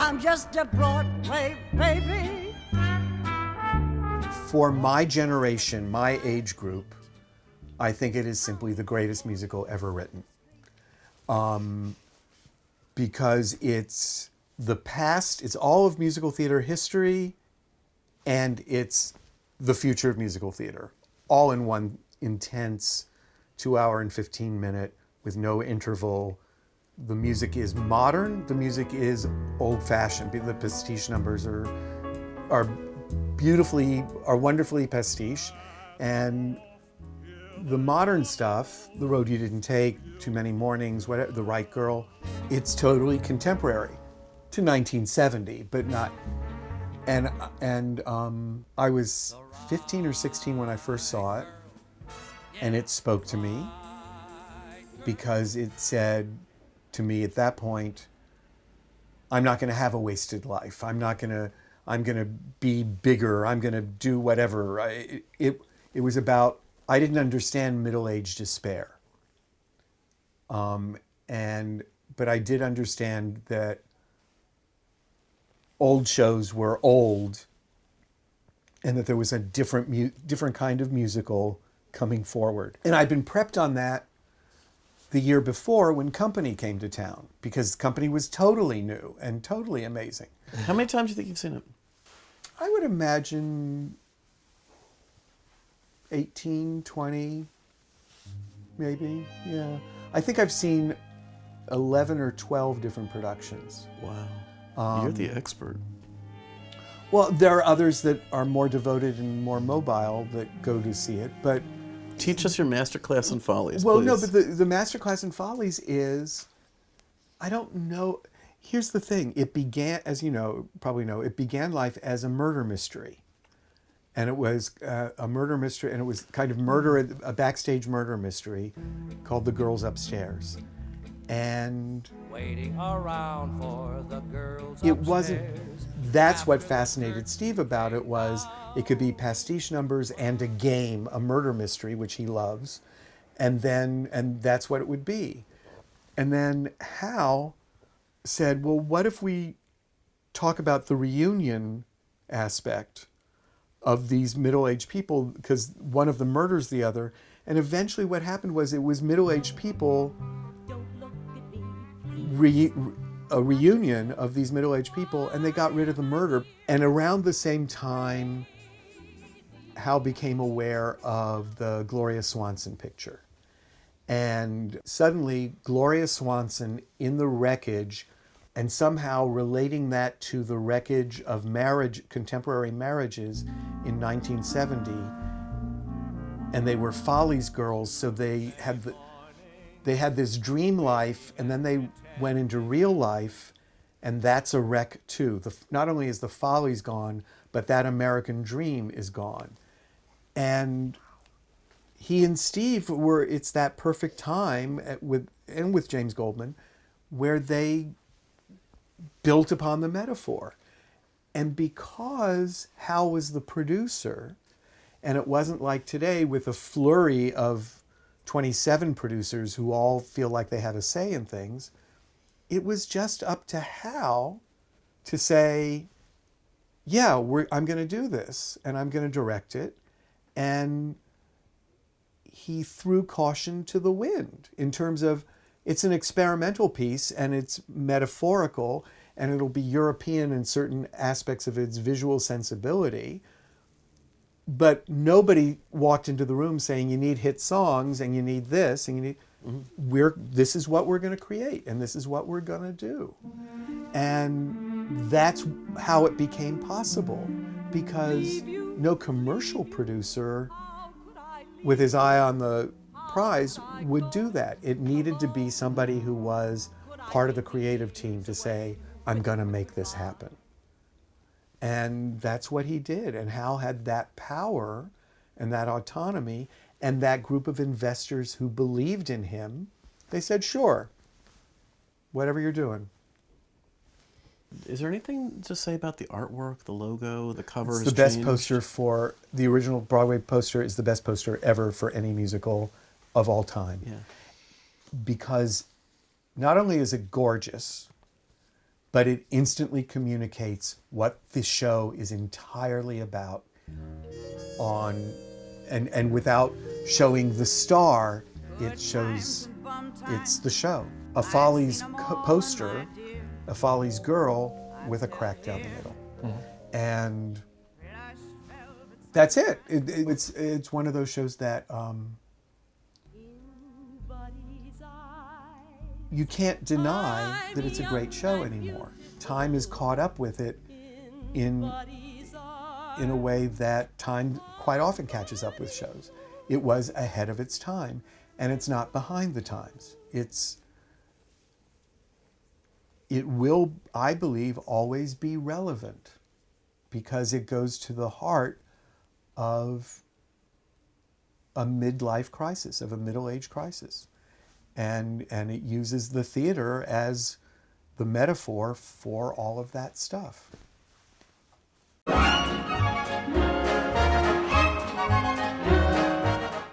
I'm just a Broadway baby. For my generation, my age group, I think it is simply the greatest musical ever written. Because it's the past, it's all of musical theater history, and it's the future of musical theater, all in one intense 2-hour and 15-minute with no interval. The music is modern, the music is old-fashioned. The pastiche numbers are wonderfully pastiche, and the modern stuff, The Road You Didn't Take, Too Many Mornings, whatever, The Right Girl, it's totally contemporary to 1970, but not. And I was 15 or 16 when I first saw it, and it spoke to me because it said to me at that point, I'm not going to have a wasted life. I'm going to be bigger. I'm going to do whatever. It was about, I didn't understand middle-age despair. But I did understand that old shows were old and that there was a different kind of musical coming forward. And I'd been prepped on that the year before when Company came to town, because Company was totally new and totally amazing. How many times do you think you've seen it? I would imagine 18, 20, maybe, yeah. I think I've seen 11 or 12 different productions. Wow. You're the expert. Well, there are others that are more devoted and more mobile that go to see it, but... Teach us your masterclass in Follies, Well, please. no, but the masterclass in Follies is, I don't know, here's the thing. It began, as you know, probably know, it began life as a murder mystery. And it was a murder mystery, and it was kind of a backstage murder mystery called The Girls Upstairs. And Waiting around for the girls it wasn't, upstairs. that's what fascinated Steve about it, was it could be pastiche numbers and a game, a murder mystery, which he loves. And that's what it would be. And then Hal said, well, what if we talk about the reunion aspect of these middle-aged people, because one of them murders the other. And eventually what happened was it was middle-aged people, a reunion of these middle-aged people, and they got rid of the murder. And around the same time, Hal became aware of the Gloria Swanson picture. And suddenly Gloria Swanson in the wreckage, and somehow relating that to the wreckage of contemporary marriages in 1970. And they were Follies girls, so they had this dream life, and then they went into real life, and that's a wreck too. Not only is the Follies gone, but that American dream is gone. And he and Steve it's that perfect time with James Goldman, where they built upon the metaphor. And because Hal was the producer, and it wasn't like today with a flurry of 27 producers who all feel like they have a say in things, it was just up to Hal to say, yeah, I'm going to do this, and I'm going to direct it. And he threw caution to the wind in terms of, it's an experimental piece, and it's metaphorical, and it'll be European in certain aspects of its visual sensibility. But nobody walked into the room saying you need hit songs and you need this and you need, this is what we're going to create and this is what we're going to do. And that's how it became possible, because no commercial producer with his eye on the prize would do that. It needed to be somebody who was part of the creative team to say, I'm going to make this happen. And that's what he did. And Hal had that power and that autonomy, and that group of investors who believed in him. They said, sure, whatever you're doing. Is there anything to say about the artwork, the logo, the cover? It's the best poster for, the original Broadway poster is the best poster ever for any musical of all time. Yeah. Because not only is it gorgeous, but it instantly communicates what this show is entirely about and without showing the star, it shows it's the show. A Follies poster, a Follies girl with a crack down the middle. And that's it. It's one of those shows that you can't deny that it's a great show anymore. Time is caught up with it in a way that time quite often catches up with shows. It was ahead of its time, and it's not behind the times. It will, I believe, always be relevant because it goes to the heart of a midlife crisis, of a middle-age crisis. And it uses the theater as the metaphor for all of that stuff.